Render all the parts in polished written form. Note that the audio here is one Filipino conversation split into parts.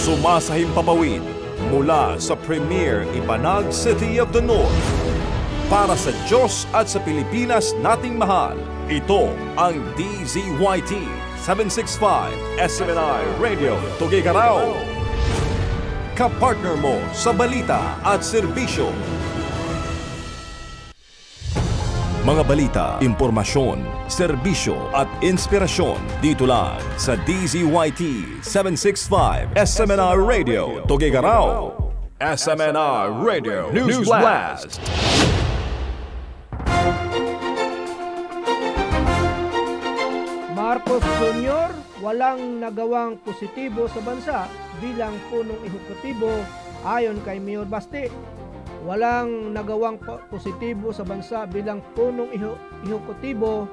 Sumasahimpapawid mula sa Premier Ibanag City of the North. Para sa Diyos at sa Pilipinas nating mahal, ito ang DZYT 765 SMNI Radio Tuguegarao. Kapartner mo sa balita at serbisyo. Mga balita, impormasyon, serbisyo at inspirasyon dito lang sa DZYT 765 SMNR Radio Tuguegarao. SMNR Radio News Blast. Marcos Jr. walang nagawang positibo sa bansa bilang punong ehekutibo ayon kay Mayor Basti. Walang nagawang positibo sa bansa bilang punong ehekutibo.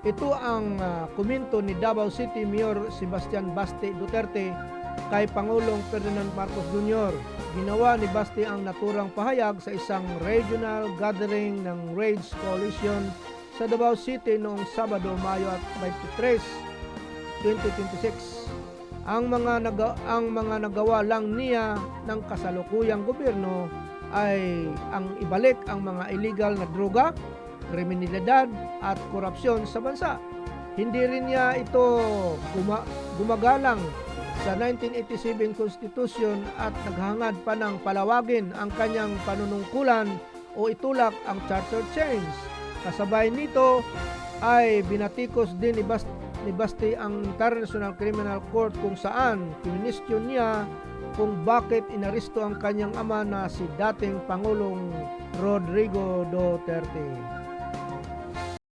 Ito ang komento ni Davao City Mayor Sebastian Basti Duterte kay Pangulong Ferdinand Marcos Jr. Ginawa ni Basti ang naturang pahayag sa isang regional gathering ng RAGE Coalition sa Davao City noong Sabado, Mayo 23, 2026. Ang mga nagawa lang niya ng kasalukuyang gobyerno ay ang ibalik ang mga illegal na droga, kriminalidad at korupsyon sa bansa. Hindi rin niya ito gumagalang sa 1987 Constitution at naghangad pa ng palawagin ang kanyang panunungkulan o itulak ang charter change. Kasabay nito ay binatikos din ni Basti ang International Criminal Court kung saan kinwestiyon niya kung bakit inaresto ang kanyang ama na si dating Pangulong Rodrigo Duterte.